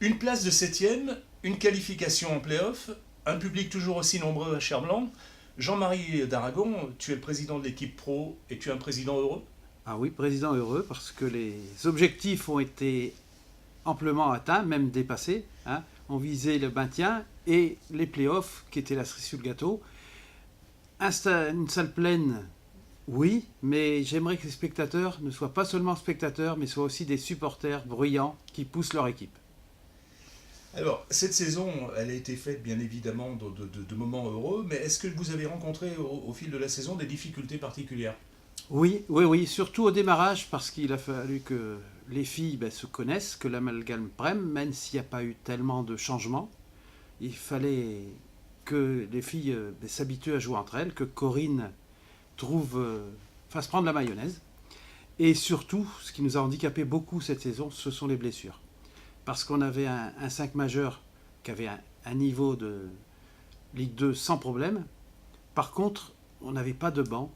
Une place de septième, une qualification en play-off, un public toujours aussi nombreux à Cherblanc. Jean-Marie d'Aragon, tu es le président de l'équipe pro et tu es un président heureux. Ah oui, président heureux parce que les objectifs ont été amplement atteints, même dépassés. Hein. On visait le maintien et les playoffs qui étaient la cerise sur le gâteau. Une salle pleine, oui, mais j'aimerais que les spectateurs ne soient pas seulement spectateurs, mais soient aussi des supporters bruyants qui poussent leur équipe. Alors, cette saison, elle a été faite bien évidemment de moments heureux, mais est-ce que vous avez rencontré au fil de la saison des difficultés particulières? Oui, oui, oui, surtout au démarrage, parce qu'il a fallu que les filles se connaissent, que l'amalgame prenne, même s'il n'y a pas eu tellement de changements. Il fallait que les filles s'habituent à jouer entre elles, que Corinne fasse prendre la mayonnaise. Et surtout, ce qui nous a handicapé beaucoup cette saison, ce sont les blessures. Parce qu'on avait un 5 majeur qui avait un niveau de Ligue 2 sans problème. Par contre, on n'avait pas de banc.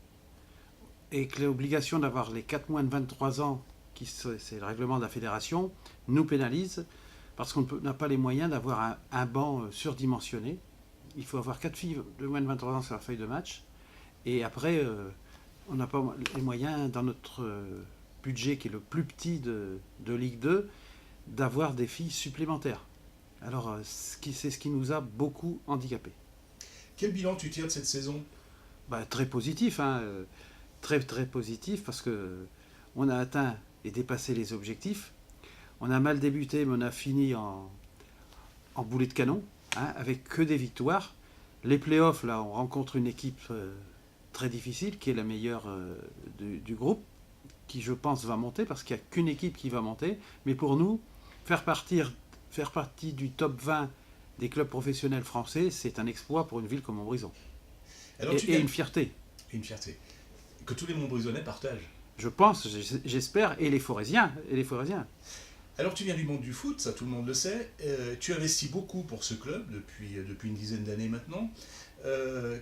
Et que l'obligation d'avoir les 4 moins de 23 ans, c'est le règlement de la fédération, nous pénalise parce qu'on n'a pas les moyens d'avoir un banc surdimensionné. Il faut avoir 4 filles de moins de 23 ans sur la feuille de match. Et après, on n'a pas les moyens, dans notre budget qui est le plus petit de Ligue 2, d'avoir des filles supplémentaires. Alors, c'est ce qui nous a beaucoup handicapés. Quel bilan tu tires de cette saison? Très positif, hein, très très positif, parce que on a atteint et dépassé les objectifs. On a mal débuté, mais on a fini en boulet de canon, hein, avec que des victoires. Les playoffs, là, on rencontre une équipe très difficile, qui est la meilleure du groupe, qui je pense va monter, parce qu'il n'y a qu'une équipe qui va monter. Mais pour nous, faire partie du top 20 des clubs professionnels français, c'est un exploit pour une ville comme Montbrison. Et une fierté. Une fierté. Que tous les Montbrisonnais partagent. Je pense, j'espère, et les Forésiens. Alors tu viens du monde du foot, ça tout le monde le sait. Tu investis beaucoup pour ce club depuis une dizaine d'années maintenant.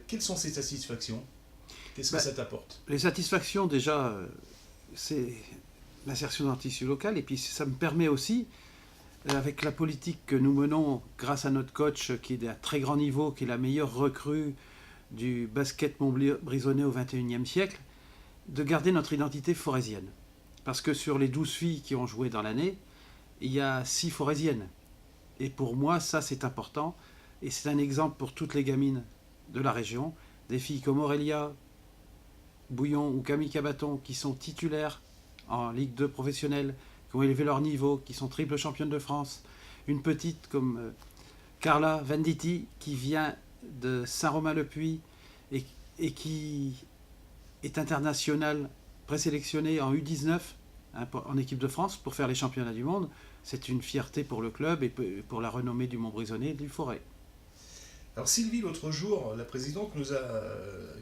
Quelles sont ces satisfactions? Qu'est-ce que ça t'apporte? Les satisfactions, déjà, c'est l'insertion dans le tissu local. Et puis ça me permet aussi, avec la politique que nous menons grâce à notre coach qui est d'un très grand niveau, qui est la meilleure recrue du basket montbrisonnais au XXIe siècle, de garder notre identité forésienne. Parce que sur les 12 filles qui ont joué dans l'année, il y a 6 forésiennes. Et pour moi, ça c'est important. Et c'est un exemple pour toutes les gamines de la région. Des filles comme Aurélia Bouillon ou Camille Cabaton qui sont titulaires en Ligue 2 professionnelle, qui ont élevé leur niveau, qui sont triple championnes de France. Une petite comme Carla Venditti qui vient de Saint-Romain-le-Puy et qui est internationale présélectionnée en U19 en équipe de France pour faire les championnats du monde. C'est une fierté pour le club et pour la renommée du Montbrisonnais et du Forêt. Alors Sylvie, l'autre jour, la présidente nous a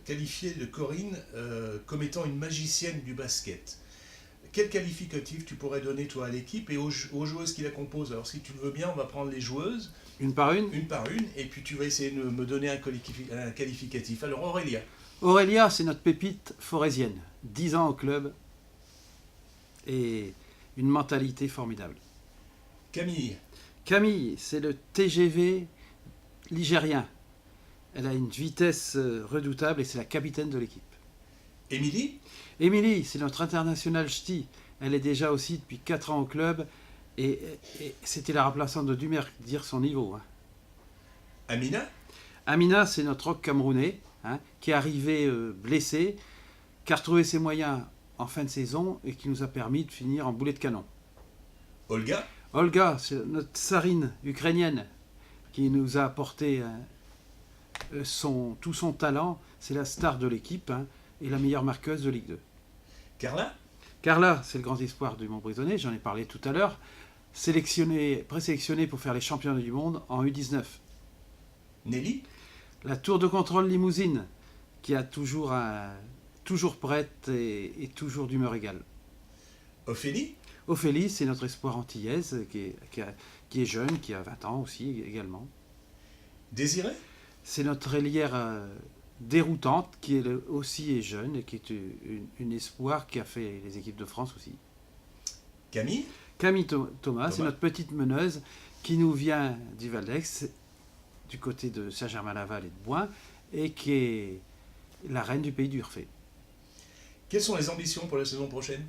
qualifié de Corinne comme étant une magicienne du basket. Quel qualificatif tu pourrais donner toi à l'équipe et aux joueuses qui la composent? Alors si tu le veux bien, on va prendre les joueuses. Une par une? Une par une, et puis tu vas essayer de me donner un qualificatif. Alors Aurélia. Aurélia, c'est notre pépite forésienne. 10 ans au club et une mentalité formidable. Camille. Camille, c'est le TGV ligérien. Elle a une vitesse redoutable et c'est la capitaine de l'équipe. Émilie. Émilie, c'est notre internationale ch'ti. Elle est déjà aussi depuis 4 ans au club et c'était la remplaçante de Dumer dire son niveau. Hein. Amina. Amina, c'est notre rock camerounais qui est arrivé blessé, qui a retrouvé ses moyens en fin de saison et qui nous a permis de finir en boulet de canon. Olga. Olga, c'est notre tsarine ukrainienne qui nous a apporté tout son talent. C'est la star de l'équipe et la meilleure marqueuse de Ligue 2. Carla. Carla, c'est le grand espoir du Montbrisonnais, j'en ai parlé tout à l'heure, présélectionnée pour faire les championnats du monde en U19. Nelly. La tour de contrôle limousine, qui a toujours prête et toujours d'humeur égale. Ophélie. Ophélie, c'est notre espoir antillaise, qui est jeune, qui a 20 ans aussi également. Désirée. C'est notre ailière déroutante, qui aussi est jeune, et qui est une espoir qui a fait les équipes de France aussi. Camille. Camille Thomas, c'est notre petite meneuse, qui nous vient du Val d'Aix, du côté de Saint-Germain-Laval et de Boin, et qui est la reine du pays d'Urfé. Quelles sont les ambitions pour la saison prochaine?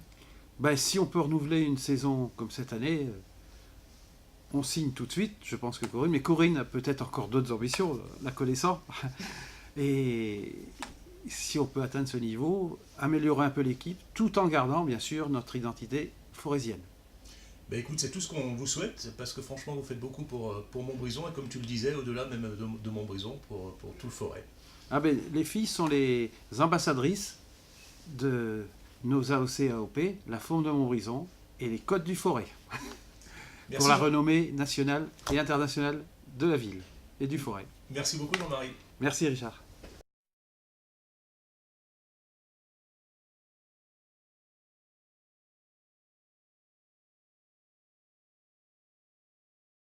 Ben, si on peut renouveler une saison comme cette année, on signe tout de suite, je pense que Corinne. Mais Corinne a peut-être encore d'autres ambitions, la connaissant. Et si on peut atteindre ce niveau, améliorer un peu l'équipe, tout en gardant, bien sûr, notre identité forésienne. Ben écoute, c'est tout ce qu'on vous souhaite, parce que franchement, vous faites beaucoup pour Montbrison, et comme tu le disais, au-delà même de Montbrison, pour tout le forêt. Ah ben, les filles sont les ambassadrices de nos AOC-AOP, la Faune de Montbrison et les Côtes du Forêt, Merci. pour la renommée nationale et internationale de la ville et du forêt. Merci beaucoup Jean-Marie. Merci Richard.